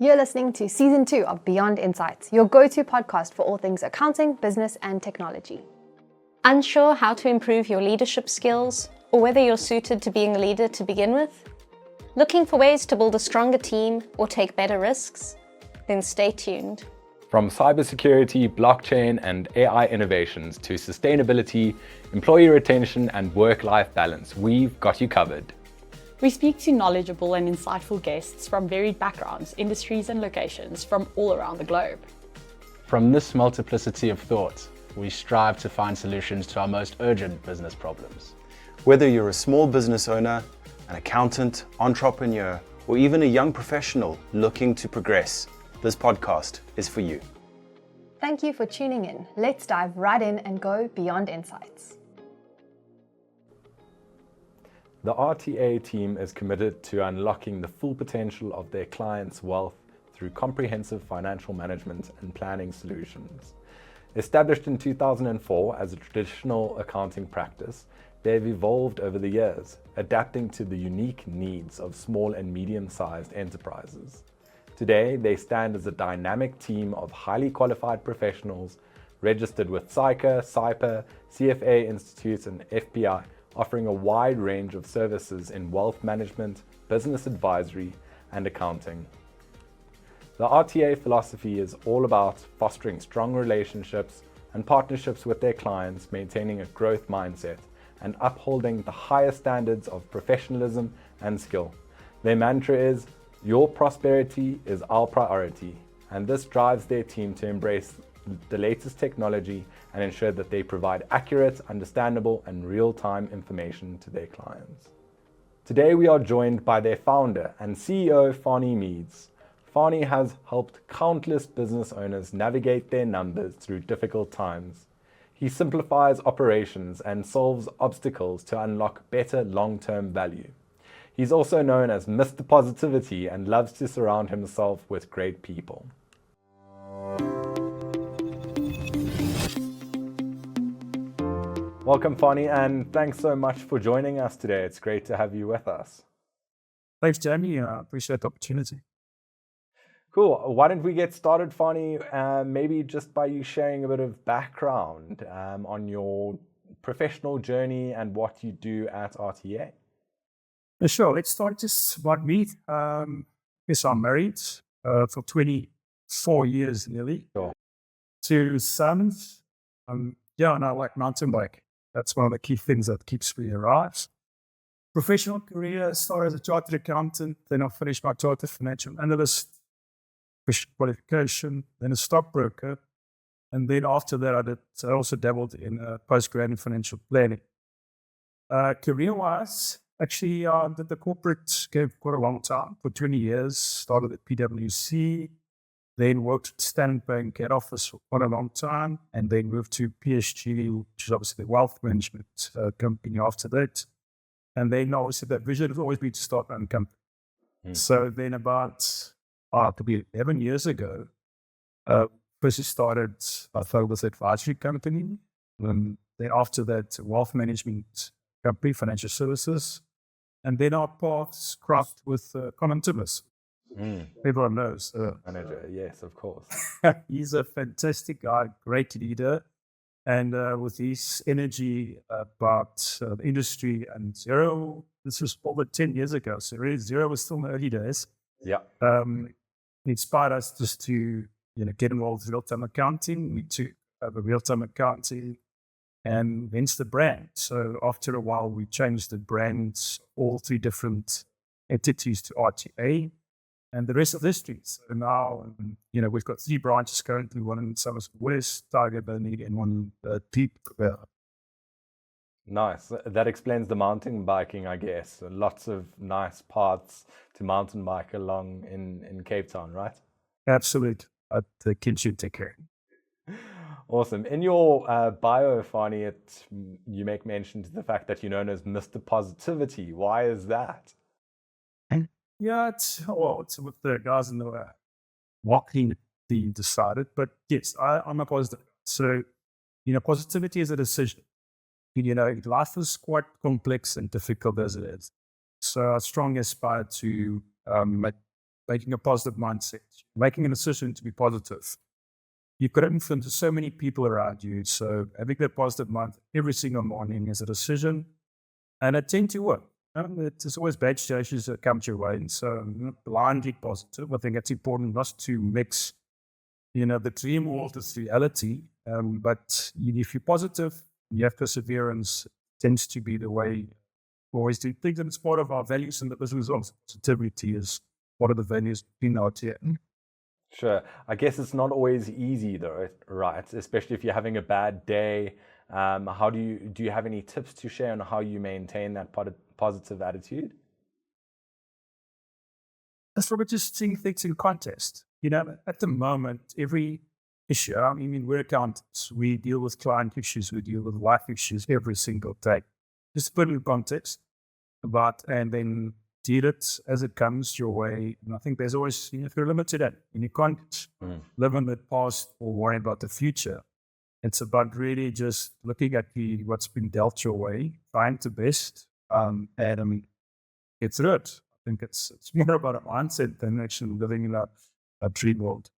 You're listening to Season 2 of Beyond Insights, your go-to podcast for all things accounting, business, and technology. Unsure how to improve your leadership skills, or whether you're suited to being a leader to begin with? Looking for ways to build a stronger team or take better risks? Then stay tuned. From cybersecurity, blockchain, and AI innovations to sustainability, employee retention, and work-life balance, we've got you covered. We speak to knowledgeable and insightful guests from varied backgrounds, industries, and locations from all around the globe. From this multiplicity of thought, we strive to find solutions to our most urgent business problems. Whether you're a small business owner, an accountant, entrepreneur, or even a young professional looking to progress, this podcast is for you. Thank you for tuning in. Let's dive right in and go beyond insights. The RTA team is committed to unlocking the full potential of their clients' wealth through comprehensive financial management and planning solutions. Established in 2004 as a traditional accounting practice, they've evolved over the years, adapting to the unique needs of small and medium-sized enterprises. Today, they stand as a dynamic team of highly qualified professionals registered with SICA, CIPA, CFA Institute, and FPI, offering a wide range of services in wealth management, business advisory, and accounting. The RTA philosophy is all about fostering strong relationships and partnerships with their clients, maintaining a growth mindset, and upholding the highest standards of professionalism and skill. Their mantra is, "Your prosperity is our priority," and this drives their team to embrace the latest technology and ensure that they provide accurate, understandable, and real-time information to their clients. Today we are joined by their founder and CEO, Fanie Meades. Fanie has helped countless business owners navigate their numbers through difficult times. He simplifies operations and solves obstacles to unlock better long-term value. He's also known as Mr. Positivity and loves to surround himself with great people. Welcome, Fanie, and thanks so much for joining us today. It's great to have you with us. Thanks, Jamie. I appreciate the opportunity. Cool. Why don't we get started, Fanie, maybe just by you sharing a bit of background on your professional journey and what you do at RTA. Sure. Let's start just about me. Yes, I'm married for 24 years nearly. Sure. 2 sons. And I like mountain bike. That's one of the key things that keeps me alive. Professional career started as a chartered accountant, then I finished my chartered financial analyst qualification, then a stockbroker, and then after that I also dabbled in postgraduate financial planning. Career-wise, actually, I did the corporate game for quite a long time, for 20 years. Started at PwC, then worked at Standard Bank head office for quite a long time, and then moved to PSG, which is obviously the wealth management company after that. And then obviously that vision has always been to start my own company. So then about 11 years ago, first started a focus advisory company. Then after that, wealth management company, financial services. And then our paths crossed with Colin Timmers. Everyone knows. Manager, yes, of course. He's a fantastic guy, great leader. And with his energy about the industry and Zero, this was over 10 years ago. So really Zero was still in the early days. Yeah. Inspired us just to get involved with real-time accounting. We took over real-time accounting and hence the brand. So after a while, we changed the brands, all 3 different entities to RTA, and the rest of the history. So now, we've got 3 branches currently, one in Somerset West, Tiger Bunny, and one deep. Nice. That explains the mountain biking, I guess. Lots of nice paths to mountain bike along in Cape Town, right? Absolutely. The kids should take care. Awesome. In your bio, Fanie, you make mention to the fact that you're known as Mr. Positivity. Why is that? Yeah, it's with the guys in the walking team decided. But yes, I'm a positive. So, positivity is a decision. Life is quite complex and difficult as it is. So I strongly aspire to making a positive mindset, making a decision to be positive. You've got to influence so many people around you. So having that positive mind every single morning is a decision, and it tends to work. There's always bad situations that come your way, and so not blindly positive. I think it's important not to mix, the dream world with reality. But if you're positive, you have perseverance. It tends to be the way we always do things, and it's part of our values in the business. Also, positivity is one of the values in our team. Sure. I guess it's not always easy though, right? Especially if you're having a bad day. How do you have any tips to share on how you maintain that positive attitude? That's probably just seeing things in context. At the moment, every issue, we're accountants. We deal with client issues, we deal with life issues every single day. Just put it in context and then deal it as it comes your way. And I think there's always, if you're limited at, and you can't live in the past or worry about the future. It's about really just looking at what's been dealt your way, find the best, and get through it. I think it's more about a mindset than actually living in a dream world.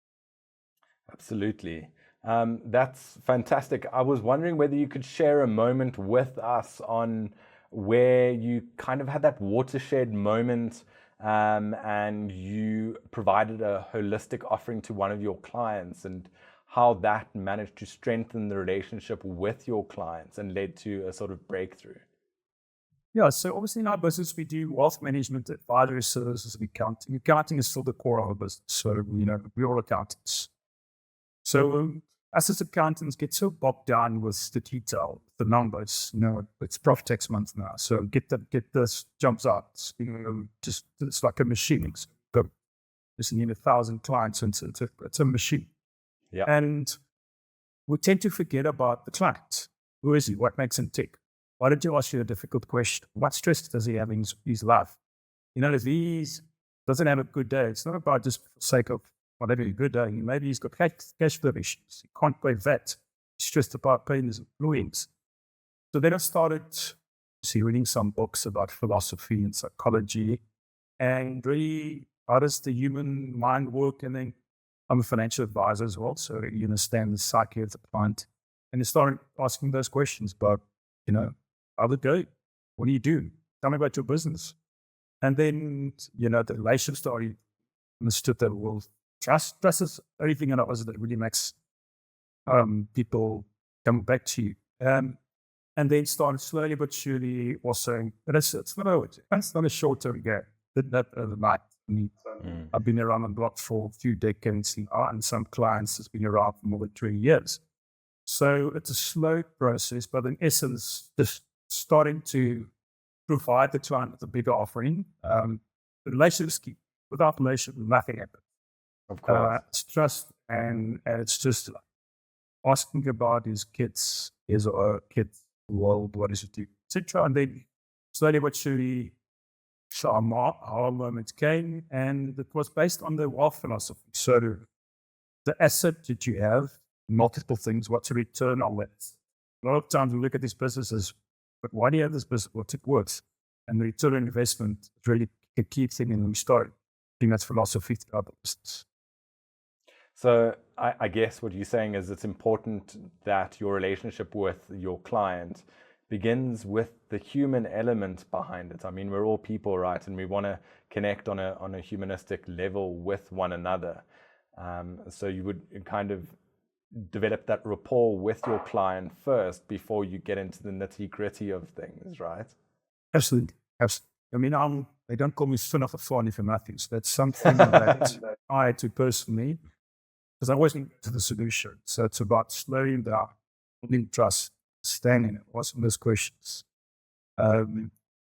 Absolutely. That's fantastic. I was wondering whether you could share a moment with us on where you kind of had that watershed moment and you provided a holistic offering to one of your clients and how that managed to strengthen the relationship with your clients and led to a sort of breakthrough. Yeah, so obviously in our business, we do wealth management, advisory services, and accounting. Accounting is still the core of our business. So, we're all accountants. So us as accountants get so bogged down with the detail, the numbers, it's profit tax month now. So get this jumps out. It's like a machine. There's 1,000 clients, and it's a machine. Yeah. And we tend to forget about the client. Who is he? What makes him tick? Why did you ask you a difficult question? What stress does he have in his life? If he doesn't have a good day, it's not about just for the sake of whatever a good day. Maybe he's got cash flow issues. He can't pay VAT. He's stressed about paying his employees. So then I started reading some books about philosophy and psychology and really how does the human mind work. And then I'm a financial advisor as well, so you understand the psyche of the client. And I started asking those questions about, how did it go? What do you do? Tell me about your business. And then, the relationship story, understood that, well, trust is everything in us that really makes people come back to you. And then started slowly but surely also, but it's not a short-term game. Did that overnight. I've been around the block for a few decades and some clients has been around for more than 20 years. So it's a slow process, but in essence, just starting to provide the client with a bigger offering. The relationship is key. Without relationship, nothing happens. Of course. It's trust, and it's just like asking about his kids' world, what does it do, etc. And then slowly but surely, our moments came, and it was based on the wealth philosophy. So the asset that you have, multiple things, what's the return on that? A lot of times we look at these businesses, but why do you have this business? What's it worth? And the return on investment is really a key thing, and we started doing that philosophy throughout the business. So I guess what you're saying is it's important that your relationship with your client begins with the human element behind it. I mean, we're all people, right? And we want to connect on a humanistic level with one another. So you would kind of develop that rapport with your client first before you get into the nitty-gritty of things, right? Absolutely. I mean, they don't call me son of a Fanie for nothing. So that's something that I had to personally, because I wasn't to the solution. So it's about slowing down, building trust, standing, asking those questions. So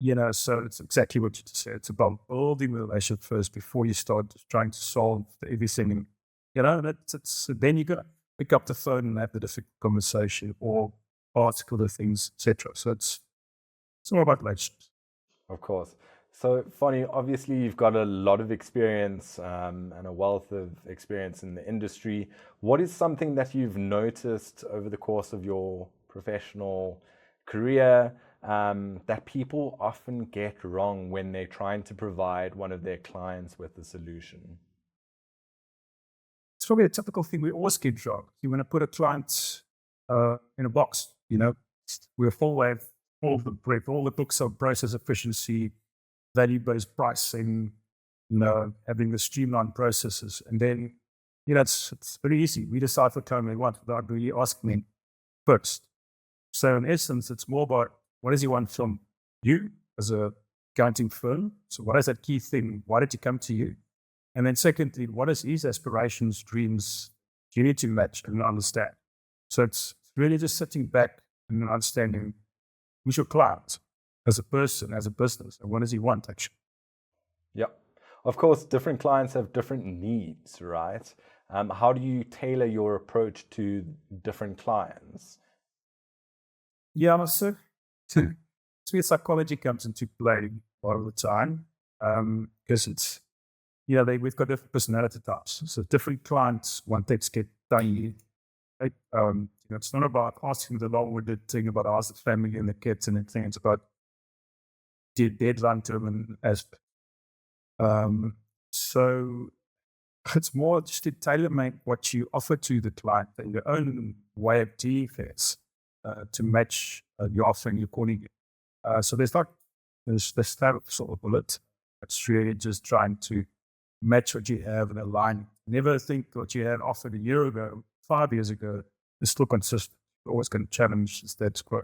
it's exactly what you just said. It's about building the relationship first before you start trying to solve everything. Then you got to pick up the phone and have the difficult conversation or article the things, etc. So it's all about relationships. Of course. So, Fanie, obviously you've got a lot of experience and a wealth of experience in the industry. What is something that you've noticed over the course of your professional career that people often get wrong when they're trying to provide one of their clients with a solution? It's probably a typical thing we always get wrong. You want to put a client in a box, we're full of all the brief, all the books of process efficiency, value-based pricing, having the streamlined processes. And then, it's very easy. We decide what client we want without really asking them first. So in essence, it's more about what does he want from you as a accounting firm? So what is that key thing? Why did he come to you? And then secondly, what is his aspirations, dreams you need to match and understand? So it's really just sitting back and understanding who's your client as a person, as a business, and what does he want actually? Yeah. Of course, different clients have different needs, right? How do you tailor your approach to different clients? Yeah, so psychology comes into play a lot of the time because it's, we've got different personality types. So different clients want things to get done. Right? It's not about asking the long-winded thing about how's the family and the kids and everything. It's about the deadline driven aspect. So it's more just to tailor-make what you offer to the client in your own way of doing things to match your offering, your calling. So there's this type of sort of bullet. It's really just trying to match what you have and align. Never think what you had offered a year ago, 5 years ago, is still consistent. You're always going to challenge the status quo.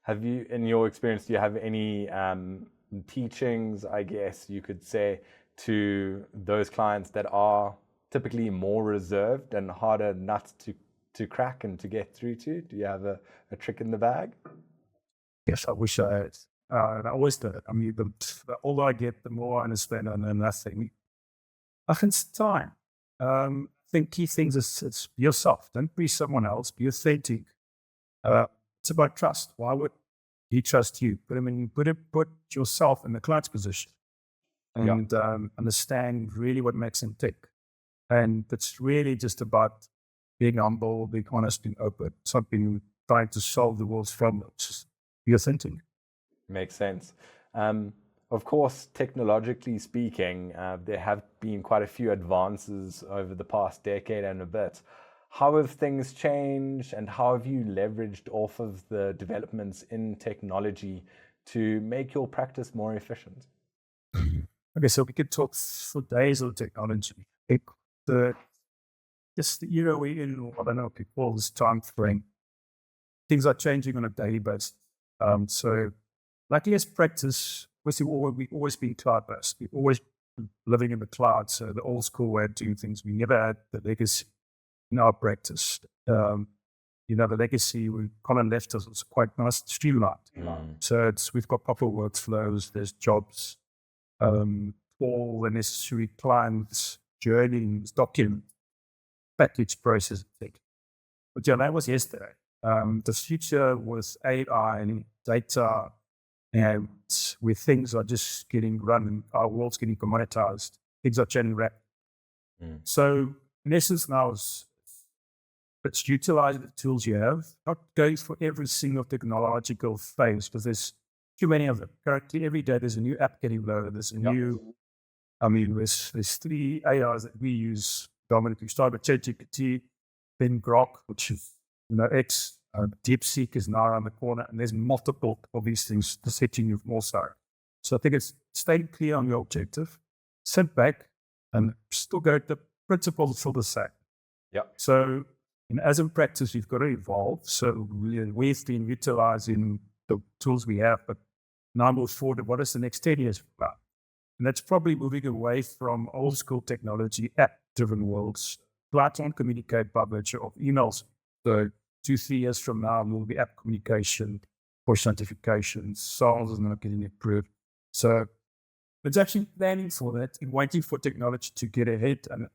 Have you, in your experience, do you have any teachings, I guess you could say, to those clients that are typically more reserved and harder nuts to crack and to get through to? Do you have a trick in the bag? Yes, I wish I had. And I always did. I mean, the older I get, the more I understand I know nothing. I think it's time. I think key things is it's be yourself. Don't be someone else. Be authentic. It's about trust. Why would he trust you? Put yourself in the client's position and understand really what makes him tick. And it's really just about being humble, being honest, being open. It's not being trying to solve the world's problems. Just be authentic. Makes sense. Of course, technologically speaking, there have been quite a few advances over the past decade and a bit. How have things changed and how have you leveraged off of the developments in technology to make your practice more efficient? Okay, so we could talk for days on technology. The era we're in, I don't know what we call this time frame, things are changing on a daily basis. So, like as practice, we've always been cloud-based. We've always been living in the cloud. So the old school way of doing things, we never had the legacy in our practice. The legacy Colin left us was quite nice, streamlined. So we've got proper workflows. There's jobs, all the necessary clients, journeys, document, package process, But that was yesterday. The future was AI and data, and where things are just getting run, our world's getting commoditized. Things are changing rapidly. So in essence, now it's utilizing the tools you have, not going for every single technological phase because there's too many of them. Currently, every day there's a new app getting loaded. There's a new. There's 3 AIs that we use dominantly. We start with ChatGPT, then Grok, which is X. DeepSeek is now around the corner, and there's multiple of these things setting you more so. So I think it's staying clear on your objective, sit back, and still go. The principles are still the same. Yeah. So, as in practice, you've got to evolve. So we've been utilizing the tools we have, but now move forward. What is the next 10 years about? And that's probably moving away from old school technology, app-driven worlds. Clients don't communicate by virtue of emails. So 2-3 years from now, will be app communication, push notifications, sales is not getting improved. So it's actually planning for that and waiting for technology to get ahead and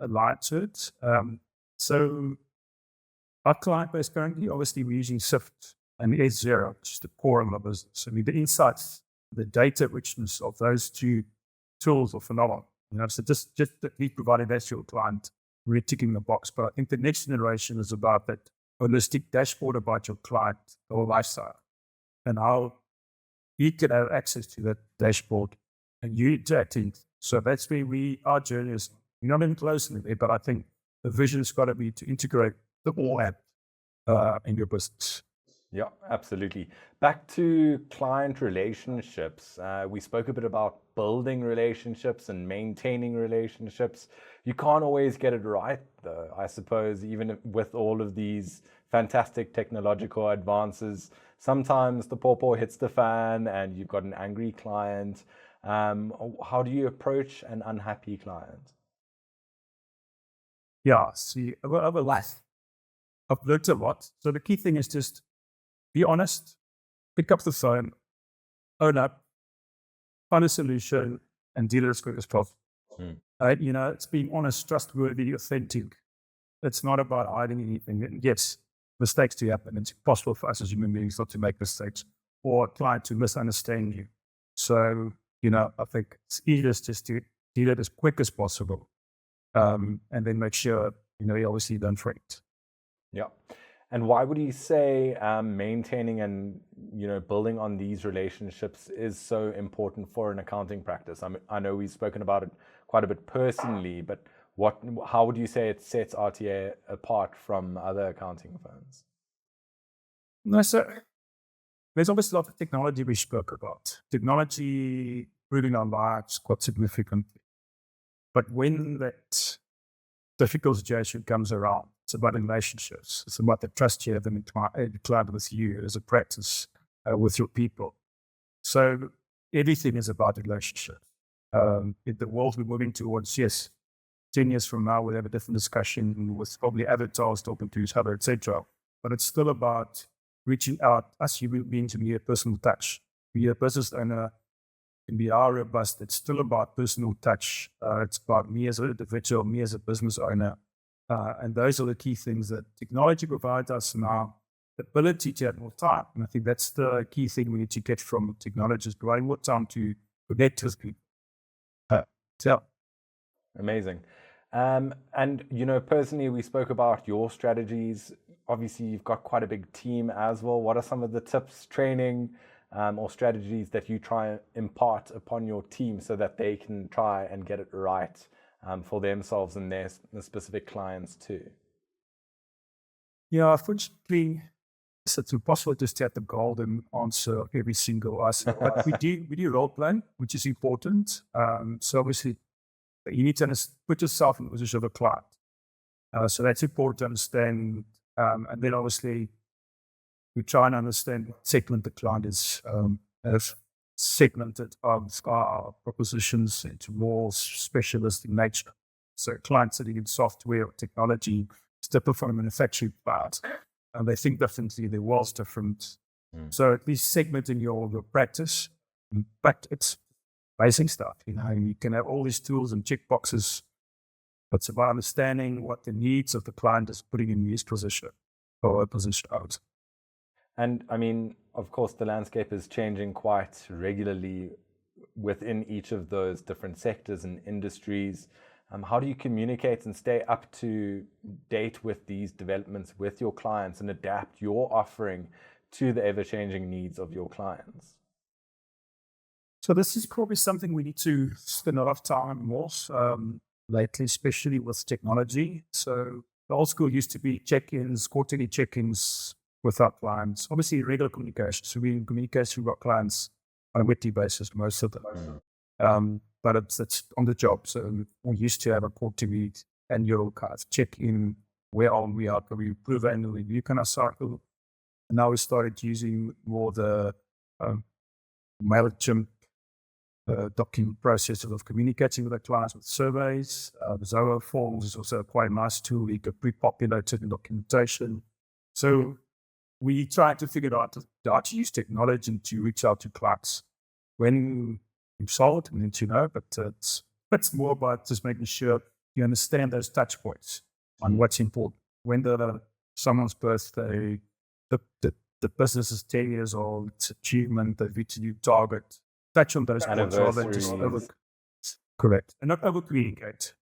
align to it. So our client base currently, obviously, we're using SIFT and S0, which is the core of our business. I mean, the insights, the data richness of those 2 tools are phenomenal. So just that we provided that to your client, we're ticking the box. But I think the next generation is about that holistic dashboard about your client or lifestyle. and how he can have access to that dashboard and you interacting. So that's where our journey is not in closely there, but I think the vision's got to be to integrate the all app in your business. Yeah, absolutely. Back to client relationships. We spoke a bit about building relationships and maintaining relationships. You can't always get it right, though, I suppose, even with all of these fantastic technological advances. Sometimes the pawpaw hits the fan and you've got an angry client. How do you approach an unhappy client? Yeah, see, over life, I've learned a lot. So the key thing is just be honest, pick up the phone, own up, find a solution, and deal it as quick as possible. It's being honest, trustworthy, authentic. It's not about hiding anything. And yes, mistakes do happen. It's impossible for us as human beings not to make mistakes or a client to misunderstand you. So, I think it's easiest just to deal it as quick as possible. And then make sure, you obviously don't fret. Yeah. And why would you say maintaining and building on these relationships is so important for an accounting practice? I know we've spoken about it quite a bit personally, but how would you say it sets RTA apart from other accounting firms? No, so there's obviously a lot of technology we spoke about. Technology improving our lives quite significantly. But when that difficult situation comes around, it's about relationships. It's about the trust you have in the client with you as a practice, with your people. So everything is about relationships. In the world we're moving towards, yes, 10 years from now, we'll have a different discussion with probably avatars talking to each other, etc. But it's still about reaching out, us human beings, to be a personal touch. Be a business owner, can be how robust. It's still about personal touch. It's about me as an individual, me as a business owner. And those are the key things that technology provides us now, the ability to have more time. And I think that's the key thing we need to get from technology, is providing more time to connect with people. Amazing. And, personally, we spoke about your strategies. Obviously, you've got quite a big team as well. What are some of the tips, training, or strategies that you try and impart upon your team so that they can try and get it right for themselves and their specific clients too? Yeah, unfortunately, it's impossible to have the golden answer every single answer. But we do role playing, which is important. So obviously, you need to put yourself in the position of a client. So that's important to understand. And then obviously, we try and understand what segment the client is, have segmented our propositions into more specialist in nature. So clients sitting in software or technology is different from a manufacturing part. And they think differently, their world's different. So at least segmenting your practice, but it's basic stuff. You can have all these tools and check boxes, but it's about understanding what the needs of the client is putting in his position or a position out. And I mean, of course, the landscape is changing quite regularly within each of those different sectors and industries. How do you communicate and stay up to date with these developments with your clients and adapt your offering to the ever-changing needs of your clients? So this is probably something we need to spend a lot of time more lately, especially with technology. So the old school used to be check-ins, quarterly check-ins with our clients. Obviously, regular communication. So we communicate with our clients on a weekly basis, most of them. But it's on the job. So we used to have a quarterly annual kind of check-in. Where are we at? We improve annual review kind of cycle. And now we started using more the MailChimp document process of communicating with our clients with surveys. The Zoho forms is also quite a nice tool. We could pre-populate it in documentation. So we try to figure out how to use technology to reach out to clients when we've solved and to know, but it's more about just making sure you understand those touch points on what's important. When someone's birthday, the business is 10 years old, it's achievement, they've reached a new target. Touch on those points rather than just correct. And not over-communicate.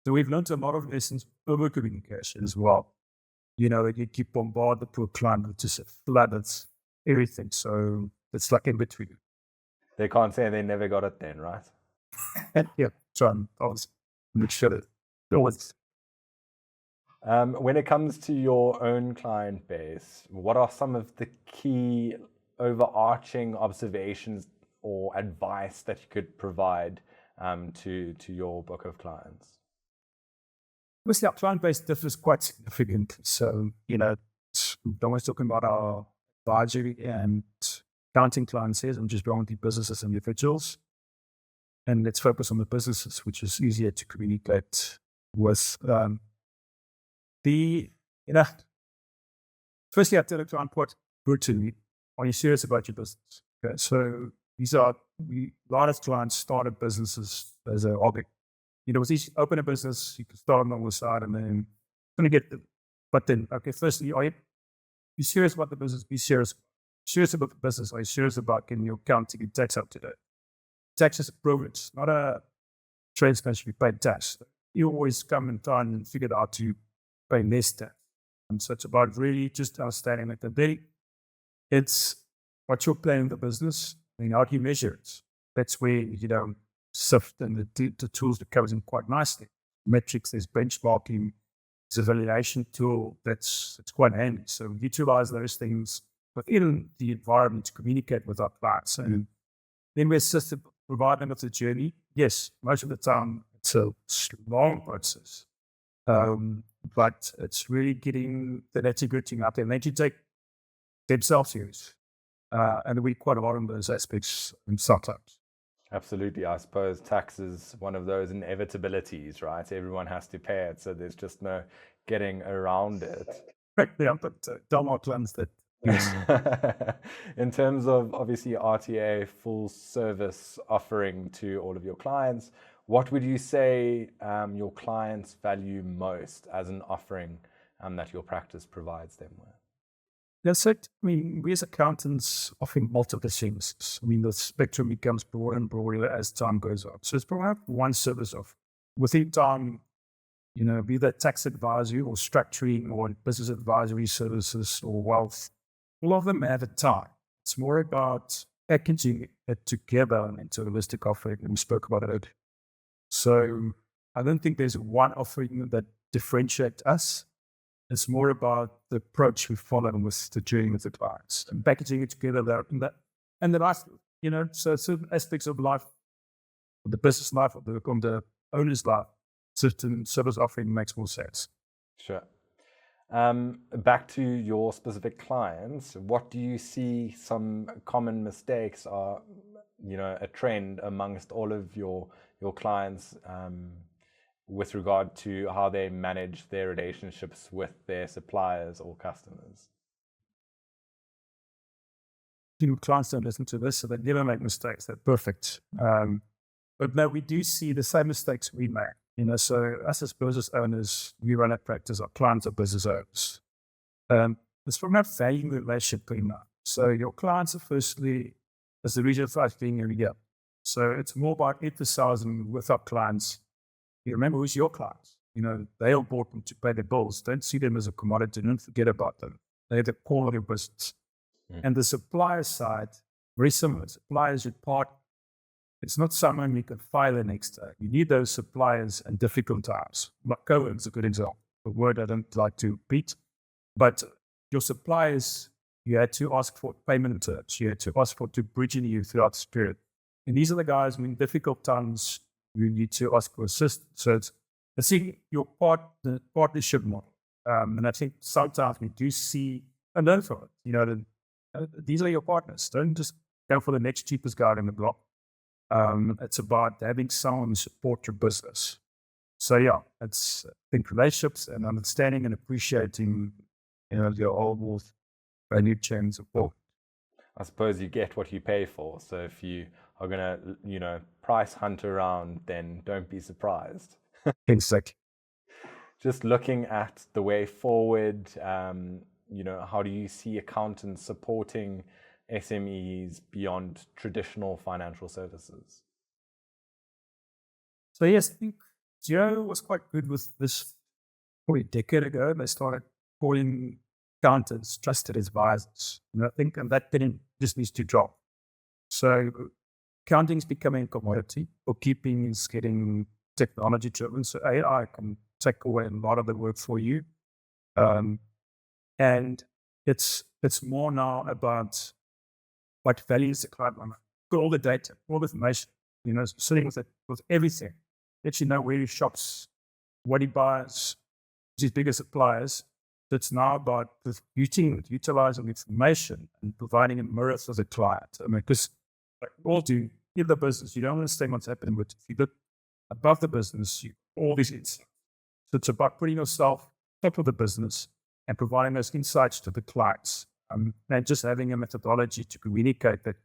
So we've learned a lot of lessons over-communication as well. You keep bombarding the poor client with just a flood of everything. So it's like in between. They can't say they never got it then, right? And yeah, so I'm always make sure that always. When it comes to your own client base, what are some of the key overarching observations or advice that you could provide to your book of clients? Obviously, our client base differs quite significantly. So, I'm always talking about our advisory and accounting clients here, and just predominantly businesses and individuals. And let's focus on the businesses, which is easier to communicate with. Firstly, I tell the client quite brutally, are you serious about your business? Okay, so a lot of clients started businesses as a hobby. It's easy to open a business, you can start on the side and then going to get them. But then, okay, firstly, are you serious about the business? Be serious. Serious about the business. Are you serious about getting your accounting and tax up to date? Tax is a privilege, not a trade special. You pay tax. You always come and try and figure out to pay less tax. And so it's about really just understanding that then it's what you're planning the business and how do you measure it. That's where, SIFT and the tools that covers in quite nicely. Metrics, there's benchmarking, there's a valuation tool it's quite handy. So utilize those things within the environment to communicate with our clients. And then we assist them, provide them with the journey. Yes, most of the time it's a long process. But it's really getting the nitty-gritty out there. And they need to take themselves serious. And we quite a lot on those aspects sometimes. Absolutely. I suppose tax is one of those inevitabilities, right? Everyone has to pay it, so there's just no getting around it. Yeah, but tell our clients that. Yes. In terms of obviously RTA full service offering to all of your clients, what would you say your clients value most as an offering that your practice provides them with? That's it. We as accountants offering multiple services. The spectrum becomes broader and broader as time goes on. So it's probably one service of within time, be that tax advisory or structuring or business advisory services or wealth. All of them have a time. It's more about packaging it together into a holistic offering. And we spoke about it. So I don't think there's one offering that differentiates us. It's more about the approach we follow with the journey with the clients and packaging it together there and the life, so certain aspects of life, the business life, or the owner's life, certain service offering makes more sense. Sure. Back to your specific clients, what do you see some common mistakes are, a trend amongst all of your clients with regard to how they manage their relationships with their suppliers or customers? Clients don't listen to this, so they never make mistakes. They're perfect. But no, we do see the same mistakes we make. So us as business owners, we run a practice. Our clients are business owners. It's from that valuing the relationship enough. So your clients are firstly, as the region for us being every year. So it's more about emphasizing with our clients. You remember who's your clients. They are important to pay their bills. Don't see them as a commodity. Don't forget about them. They're the core of your business. And the supplier side, very similar. Suppliers, your part. It's not someone you can fire the next day. You need those suppliers in difficult times. COVID is a good example. A word I don't like to repeat. But your suppliers, you had to ask for payment terms. You had to ask for to bridging you throughout the period. And these are the guys in difficult times. You need to ask for assistance. So it's your partnership model. And I think sometimes we do see and learn from it. These are your partners. Don't just go for the next cheapest guy in the block. It's about having someone who support your business. So yeah, it's I think relationships and understanding and appreciating, your overall value chain support. I suppose you get what you pay for. So if you are going to, price hunt around, then don't be surprised. Exactly. Just looking at the way forward, how do you see accountants supporting SMEs beyond traditional financial services? So yes, I think Geo was quite good with this probably a decade ago. They started calling accountants trusted advisors. And I think and that just needs to drop. So accounting's becoming a commodity. Bookkeeping is getting technology driven. So AI can take away a lot of the work for you. And it's more now about what values the client want. Got all the data, all the information, sitting with it, with everything. Let you know where he shops, what he buys, his bigger suppliers. So it's now about utilizing information and providing a mirror for the client. I mean, because like we all do in the business, you don't understand what's happening, but if you look above the business, all these insights. So it's about putting yourself top of the business and providing those insights to the clients. And just having a methodology to communicate that.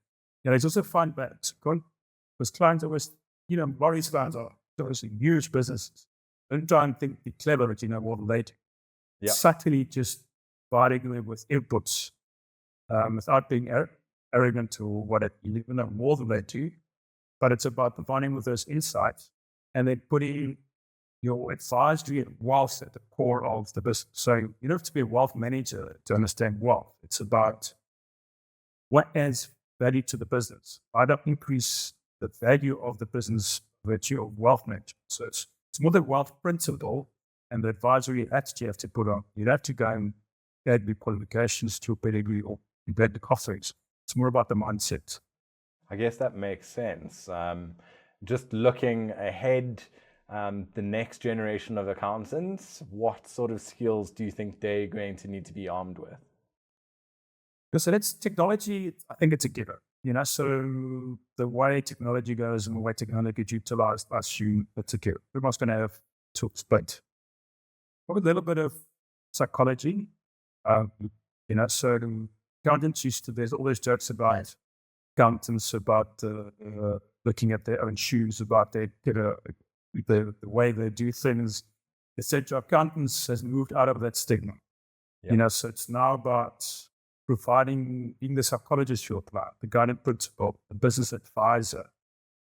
It's also fun, but because clients always, Maurice clients are obviously huge businesses. Don't try and think they're clever, but what they do. Yeah. Subtly just providing them with inputs without being arrogant or whatever. You know more than they do, but it's about providing with those insights and then putting your advisory and wealth at the core of the business. So you don't have to be a wealth manager to understand wealth. It's about what adds value to the business. How to increase the value of the business virtue of wealth management. So it's more the wealth principle and the advisory attitude you have to put on. You don't have to go and add the qualifications to a pedigree or embed the offerings. It's more about the mindset. I guess that makes sense. Just looking ahead, the next generation of accountants, what sort of skills do you think they're going to need to be armed with? So that's technology. I think it's a given. So the way technology goes and the way technology gets utilized, I assume it's a given. Everyone's going to have tools, but probably a little bit of psychology. So accountants there's all these jokes about accountants about looking at their own shoes, about their the way they do things, etc. Accountants has moved out of that stigma. Yep. So it's now about providing being the psychologist for your client, the guiding principle, the business advisor,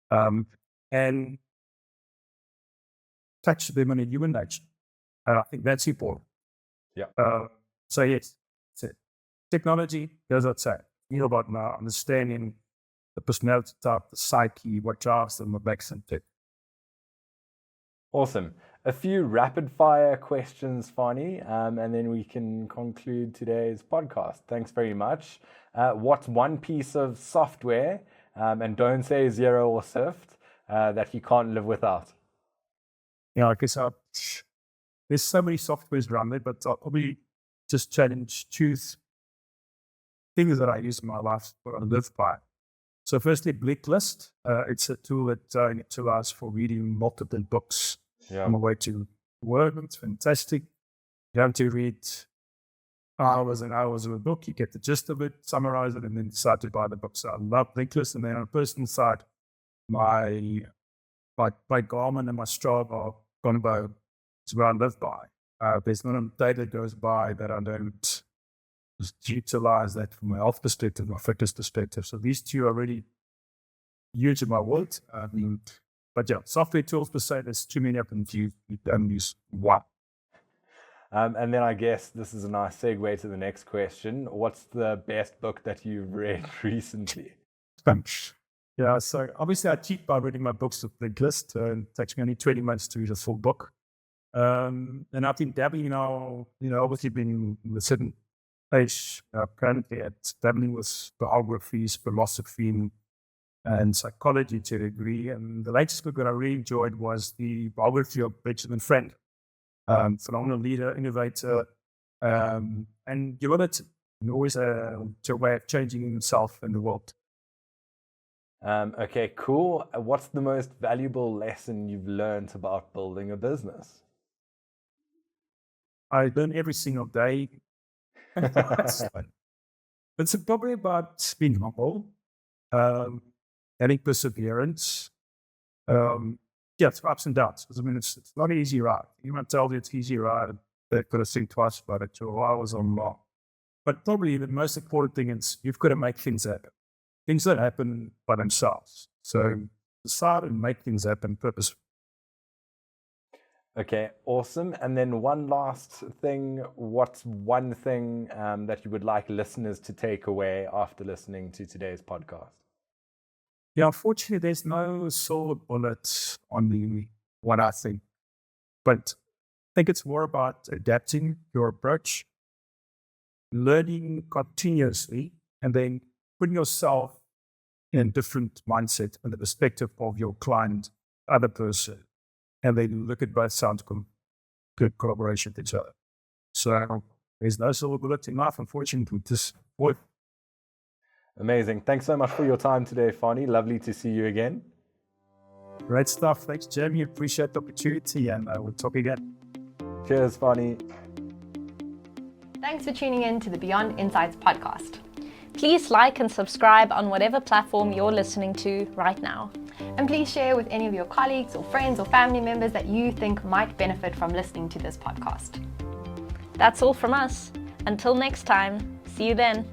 and touch them on a human nature. I think that's important. Yeah. So yes, technology, as I say, about now understanding the personality type, the psyche, what drives them, what makes them tick. Awesome. A few rapid fire questions, Fanie, and then we can conclude today's podcast. Thanks very much. What's one piece of software, and don't say Xero or Swift, that you can't live without? I guess there's so many softwares around there, but I'll probably just choose things that I use in my life, what I live by. So firstly, Blacklist. It's a tool that utilize for reading multiple books on my way to work. It's fantastic. You don't have to read hours and hours of a book. You get the gist of it, summarize it, and then decide to buy the book. So I love Blacklist. And then on a personal side, my Garmin and my Strava combo is where I live by. There's not a day that goes by that I don't just utilize that from a health perspective, my fitness perspective. So these two are really huge in my world. But software tools per se, there's too many of them. You don't use one. And then I guess this is a nice segue to the next question. What's the best book that you've read recently? So obviously I cheat by reading my books with Blacklist. It takes me only 20 minutes to read a full book. And I've been dabbling now, obviously been in a certain age currently at dabbling with biographies, philosophy, and psychology to a degree. And the latest book that I really enjoyed was the biography of Benjamin Franklin. Phenomenal leader, innovator, and you want it always a way of changing himself and the world. Okay, cool. What's the most valuable lesson you've learned about building a business? I learn every single day. It's probably about being humble, having perseverance. It's ups and downs. I mean, it's not an easy ride. You want to tell me it's easy ride, they've got to think twice about it. So I was on long. But probably the most important thing is you've got to make things happen. Things that happen by themselves. So decide and make things happen purposefully. Okay, awesome. And then one last thing, what's one thing that you would like listeners to take away after listening to today's podcast? Yeah, unfortunately, there's no silver bullet on the what I think. But I think it's more about adapting your approach, learning continuously, and then putting yourself in a different mindset and the perspective of your client, other person, and then look at both sides good collaboration with each other. So there's no silver bullet in life, unfortunately. Just work. Amazing. Thanks so much for your time today, Fanie. Lovely to see you again. Great stuff. Thanks, Jamie. Appreciate the opportunity, and we'll talk again. Cheers, Fanie. Thanks for tuning in to the Beyond Insights podcast. Please like and subscribe on whatever platform you're listening to right now. And please share with any of your colleagues or friends or family members that you think might benefit from listening to this podcast. That's all from us. Until next time, see you then.